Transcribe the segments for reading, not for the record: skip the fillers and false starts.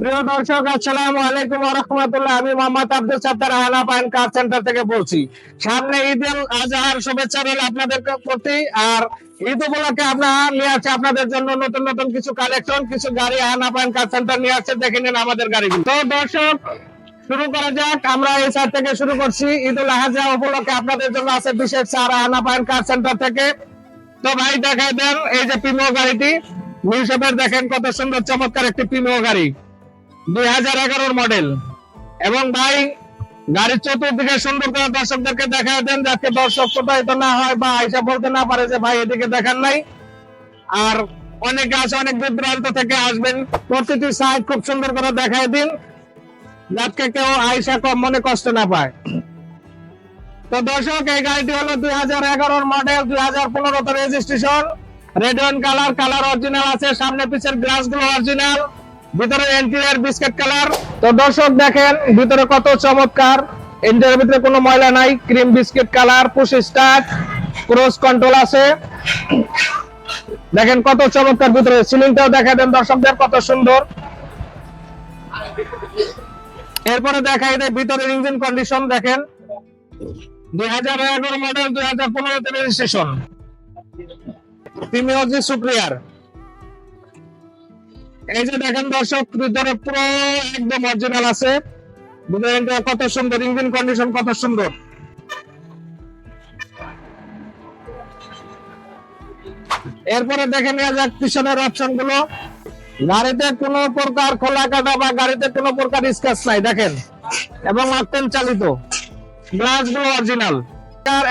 প্রিয় দর্শক, আসসালামু আলাইকুম ওয়া রাহমাতুল্লাহ। আমি মোহাম্মদ আব্দুল সাত্তার হানা পাইন কার সেন্টার থেকে বলছি। সামনে ঈদ উল আজহার শুভেচ্ছা রইল আপনাদের প্রতি। আর ঈদ উপলক্ষে আমরা নিয়ে আসছি আপনাদের জন্য নতুন নতুন কিছু কালেকশন, কিছু গাড়ি হানা পাইন কার সেন্টার নিয়ে আসছে। দেখে নিন আমাদের গাড়িগুলো। তো দর্শক, শুরু করা যাক। আমরা এই সাইড থেকে শুরু করছি। ঈদ উল আজহা উপলক্ষে আপনাদের জন্য আছে বিশেষ ছাড় হানা পাইন কার সেন্টার থেকে। তো ভাই দেখাই দেন এই যে প্রিমিও গাড়িটি, নিউশেপের দেখেন কত সুন্দর চমৎকার একটি প্রিমিও গাড়ি, 2011 মডেল। এবং ভাই গাড়ির চতুর্দিকে সুন্দর করে দর্শকদেরকে দেখায় দেন, যাতে দর্শক প্রতারিত না হয় বা আইসা বলতে না পারে যে ভাই এদিকে দেখান নাই। আর অনেকে আছে অনেক দূর দূরান্ত থেকে আসবেন, প্রতিটি সাইড খুব সুন্দর করে দেখায় দিন, যাতে কেউ আইসা কম মনে কষ্ট না পায়। তো দর্শক, এই গাড়িটি হলো 2011 model, 2015 registration, red wine colour, colour original আছে, সামনে পিছের গ্লাস গুলো অরিজিনাল, ভিতরে ইন্টেরিয়র বিস্কিট কালার। তো দর্শক দেখেন ভিতরে কত চমৎকার, ইন্টেরিয়র ভিতরে কোনো ময়লা নাই, cream biscuit colour, push start, cruise control আছে। দেখেন কত চমৎকার, ভিতরে সিলিংটাও দেখা দেন দর্শকদের কত সুন্দর। এরপরে দেখাই দেয় ভিতরের ইঞ্জিন কন্ডিশন। দেখেন 2011 মডেল, 2015 রেজিস্ট্রেশন, প্রিমিয়ার সুপ্রিয়ার। এই যে দেখেন দর্শক, ভিতরে পুরো একদম অরিজিনাল আছে, কত সুন্দর ইঞ্জিন কন্ডিশন, কত সুন্দর। এরপরে দেখে নেওয়া যাক পিছনের অপশন গুলো। গাড়িতে কোনো প্রকার খোলা কাটা বা গাড়িতে কোনো প্রকার স্ক্র্যাচ নাই দেখেন, এবং অকটেন চালিত, গ্লাস গুলো original.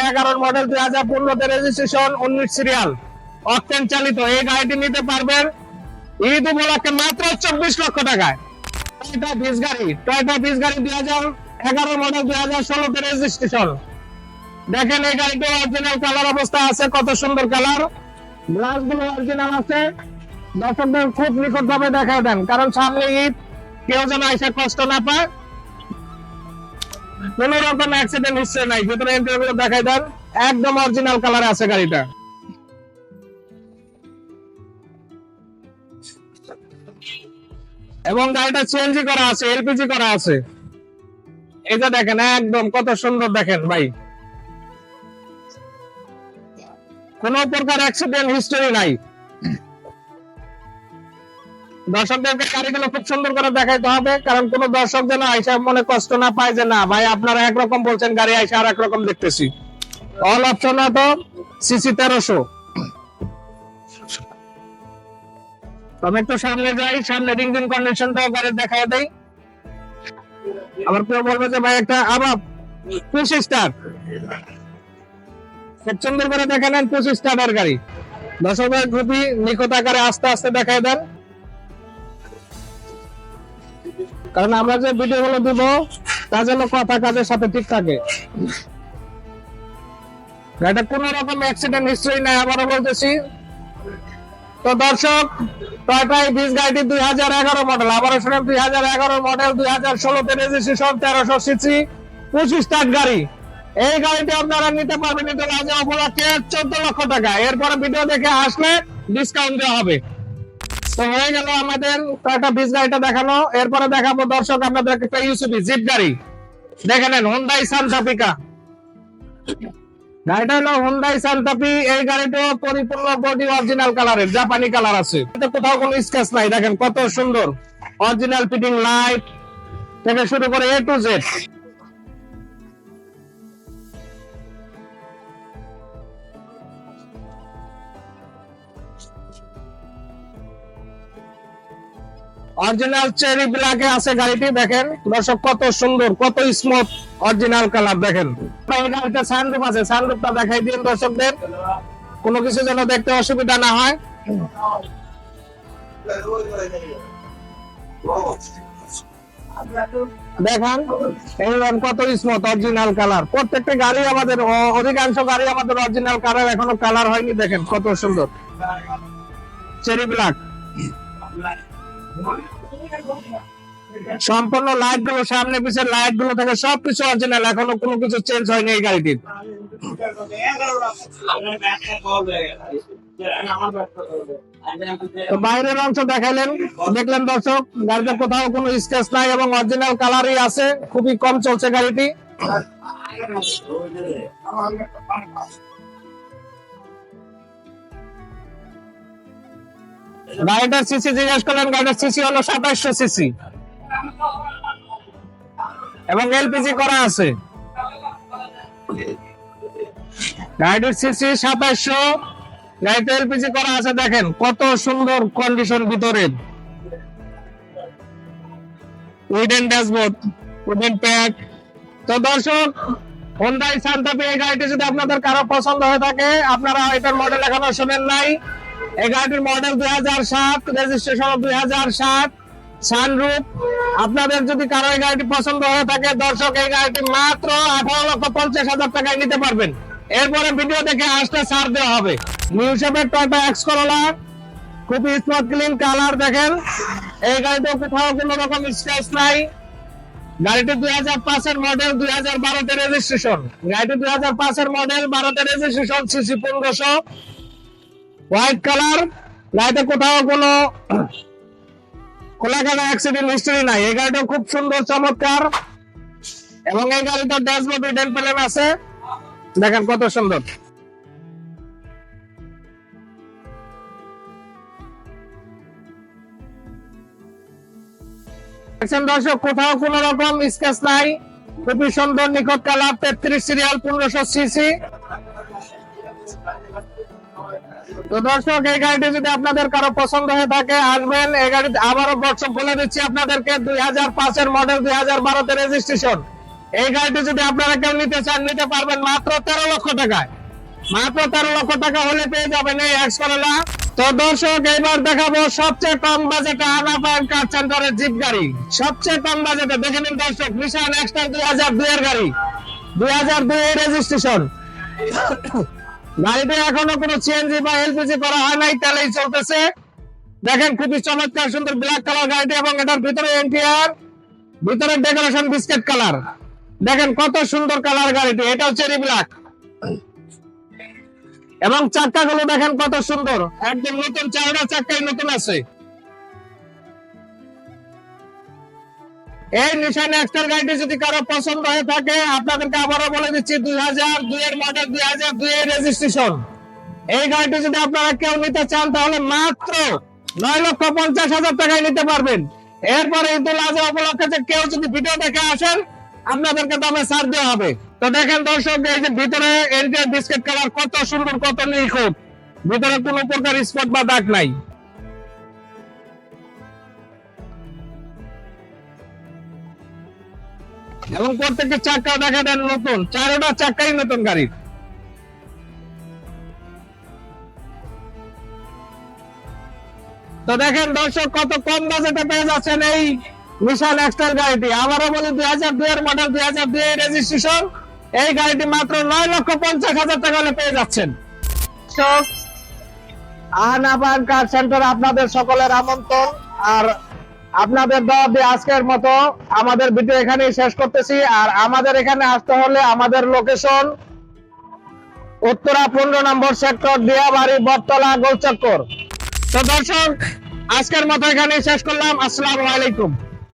11 model, 2015 registration, 19 serial, octane চালিত। এই গাড়িটি নিতে পারবেন ঈদ উপলক্ষে মাত্র 24 লক্ষ টাকায়। টয়োটা বিস গাড়ি, টয়োটা বিস গাড়ি 2011 মডেল, 2016 রেজিস্ট্রেশন। দেখেন এই গাড়িটা অরিজিনাল কালার অবস্থা আছে, কত সুন্দর কালার, গ্লাস গুলো অরিজিনাল আছে। দর্শকদের খুব নিকট ভাবে দেখা দেন, কারণ সামনে ঈদ, কেউ যেন এসে কষ্ট না পায়। কোন রকম অ্যাক্সিডেন্ট হিস্ট্রি নাই, ভিতরে ইন্টেরিয়র দেখাই দেন, একদম অরিজিনাল কালারে আছে গাড়িটা। এবং গাড়িটা সিএনজি করা আছে, এলপিজি করা আছে। এই যে দেখেন একদম কত সুন্দর, দেখেন ভাই কোন প্রকার অ্যাক্সিডেন্ট হিস্টরি নাই। দর্শকদেরকে গাড়িগুলো খুব সুন্দর করে দেখাইতে হবে, কারণ কোন দর্শক যেন আইসা মনে কষ্ট না পায় যে না ভাই আপনারা একরকম বলছেন, গাড়ি আইসা আর একরকম দেখতেছি। অল অপশন তো সিসি 1300। আমি একটু সামনে যাই, সামনে ইঞ্জিন কন্ডিশনটাও গাড়ি দেখাই দেই। আবার কেউ বলবে যে ভাই একটা আবার পুশ স্টার্ট, খুব সুন্দর করে দেখে নেন, পুশ স্টার্টের গাড়ি। দর্শকদের খুবই নিখুঁত আকারে আস্তে আস্তে দেখাই দেন, কারণ আমরা যে ভিডিও গুলো দিব তা যেন কথা কাজের সাথে ঠিক থাকে। গাড়িটা কোন রকম অ্যাক্সিডেন্ট হিস্ট্রি নাই, আবারও বলতেছি। তো দর্শক, টয়োটা বিস গাড়িটি 2011 মডেল, আবারও শুনেন 2011 model, 2016 registration, 1300 CC, push start গাড়ি। এই গাড়িটি আপনারা নিতে পারবেন ঈদ উল আজহা উপলক্ষে 14 লক্ষ টাকা। এরপরে ভিডিও দেখে আসলে ডিসকাউন্ট দেওয়া হবে। তো হয়ে গেল আমাদের টয়োটা বিস গাড়িটা দেখানো। এরপরে দেখাবো দর্শক আপনাদেরকে একটা ইউসিবি জিপ গাড়ি। দেখে নেন হোন্ডাই সান্টা ফিকা, গাড়িটা হলো হোন্ডাই সান্টা ফি। এই গাড়িটা পরিপূর্ণ বডি অরিজিনাল কালারের, জাপানি কালার আছে, কোথাও কোনো স্ক্র্যাচ নাই। দেখেন কত সুন্দর অরিজিনাল ফিটিং, লাইট থেকে শুরু করে এ টু জেড। অরিজিনাল চেরি ব্ল্যাকে আছে গাড়িটি। দেখেন দর্শক কত সুন্দর, কত স্মুথ অরিজিনাল কালার। দেখেন এই গাড়িটা সানরুফ আছে, সানরুফটা দেখাই দিন দর্শকদের, কোনো কিছু যেন দেখতে অসুবিধা না হয়। দেখেন এইরকম কত স্মুথ অরিজিনাল কালার। প্রত্যেকটা গাড়ি আমাদের, অধিকাংশ গাড়ি আমাদের অরিজিনাল কালার, এখনো কালার হয়নি। দেখেন কত সুন্দর চেরি ব্ল্যাক। সম্পূর্ণ লাইট গুলো, সামনে পিছের লাইট গুলো থেকে সবকিছু অরিজিনাল, এখনো কোনো কিছু চেঞ্জ হয়নি এই গাড়িটির। তো বাইরের অংশ দেখাইলেন, দেখলেন দর্শক, গাড়িতে কোথাও কোনো স্ক্র্যাচ নাই এবং অরিজিনাল কালারই আছে, খুবই কম চলছে গাড়িটি। গাড়িটার সিসি জিজ্ঞেস করলেন, গাড়িটার সিসি হলো 2700 সিসি এবং এলপিজি করা আছে। গাড়িটির সিসি 2700, গাড়িতে এলপিজি করা আছে। দেখেন কত সুন্দর কন্ডিশন ভিতরে, উইডেন ড্যাশবোর্ড, উইডেন প্যাক। তো দর্শক, হোন্ডাই সান্টা ফে এই গাড়িটি যদি আপনাদের কারো পছন্দ হয়ে থাকে, আপনারা এটার মডেল এখনো শোনেন নাই। এই গাড়িটির মডেল 2007, রেজিস্ট্রেশন 2007, সানরুফ। আপনাদের যদি কারো এই গাড়িটি পছন্দ হয়ে থাকে দর্শক, এই গাড়িটি মাত্র 18,50,000 টাকায় নিতে পারবেন। এরপরে ভিডিও দেখে আসলে ছাড় দেওয়া হবে। নিউ শেপের টয়োটা এক্স করোলা, খুবই স্মার্ট ক্লিন কালার। দেখেন এই গাড়িতে কোথাও কোনো রকম স্ক্র্যাচ নাই। গাড়িটি 2005 এর মডেল, 2012 তে রেজিস্ট্রেশন। গাড়িটি 2005 এর মডেল, 12 তে রেজিস্ট্রেশন, সিসি 1500, হোয়াইট কালার। গাড়িতে কোথাও কোনো খোলাকাটা অ্যাক্সিডেন্ট হিস্টরি নাই। এই গাড়িটা খুব সুন্দর, চমৎকার। এবং এই গাড়িটার ড্যাশবোর্ড হিডেন প্যানেল আছে, দেখেন কত সুন্দর। দেখছেন দর্শক, কোথাও কোন রকম স্ক্র্যাচ নাই, খুবই সুন্দর নিখুঁত কালার, 33 সিরিয়াল, 1500 সিসি। তো দর্শক, এই গাড়িটি যদি আপনাদের কারো পছন্দ হয়ে থাকে আসবেন। এই গাড়ি আবারও দর্শক বলে দিচ্ছি আপনাদেরকে, 2005 এর মডেল, 2012 তে রেজিস্ট্রেশন। এই গাড়িটি যদি আপনারা কেউ নিতে চান, নিতে পারবেন মাত্র 13 লক্ষ টাকায়। মাত্র 13 লক্ষ টাকা হলে পেয়ে যাবেন এই এক্স করোলা। তো দর্শক, এবার দেখাবো সবচেয়ে কম বাজেটে আনা পান কার সেন্টারের জিপ গাড়ি। সবচেয়ে কম বাজেটে দেখে নিন দর্শক, নিশান এক্সটার 2002 এর গাড়ি, 2002 এর রেজিস্ট্রেশন। গাড়িতে এখনো কোনো সিএনজি বা এলপিজি করা হয় নাই, তেলেই চলতেছে। দেখেন খুবই চমৎকার সুন্দর ব্ল্যাক কালার গাড়িটি, এবং এটার ভিতরে ইন্টেরিয়র, ভিতরে ডেকোরেশন বিস্কিট কালার। দেখেন কত সুন্দর কালার গাড়িটি, এটাও চেরি ব্ল্যাক। এবং চাক্কাগুলো দেখেন কত সুন্দর, একদম নতুন, চারটা চাক্কাই নতুন আছে। এই নিশান এক্সটার গাড়িটি যদি কারো পছন্দ হয়ে থাকে, আপনাদেরকে আবারও বলে দিচ্ছি, 2002 এর মডেল, 2002 এর রেজিস্ট্রেশন। এই গাড়িটি যদি আপনারা কেউ নিতে চান তাহলে মাত্র 9,50,000 টাকায় নিতে পারবেন। এরপরে ঈদুল আজহা উপলক্ষে যে কেউ যদি ভিডিও দেখে আসেন, আপনাদেরকে দামে ছাড় দেওয়া হবে। তো দেখেন দর্শক, এই যে ভিতরে ইন্টেরিয়র বিস্কিট কালার, কত সুন্দর, কত নিখুঁত, ভিতরে কোনো প্রকার স্পট বা দাগ নাই। এবং প্রত্যেকটা চাক্কা দেখা দেন নতুন, চারোটা চাক্কাই নতুন গাড়ি। তো দেখেন দর্শক, কত কম বাজেটে পেয়ে যাচ্ছেন এই নিশান এক্সটার গাড়িটি। আবারও বলি, 2002 এর মডেল, 2002 এর রেজিস্ট্রেশন। এই গাড়িটি মাত্র 9,50,000 টাকা হলে পেয়ে যাচ্ছেন। আহনাবান কার সেন্টার আপনাদের সকলের আমন্ত্রণ। আর আপনাদের দাওয়াত দিয়ে আজকের মতো আমাদের ভিডিও এখানেই শেষ করতেছি। আর আমাদের এখানে আসতে হলে আমাদের লোকেশন উত্তরা 15 নম্বর সেক্টর, দিয়াবাড়ি, বটতলা, গোলচক্কর। তো দর্শক, আজকের মতো এখানেই শেষ করলাম। আসসালামু আলাইকুম।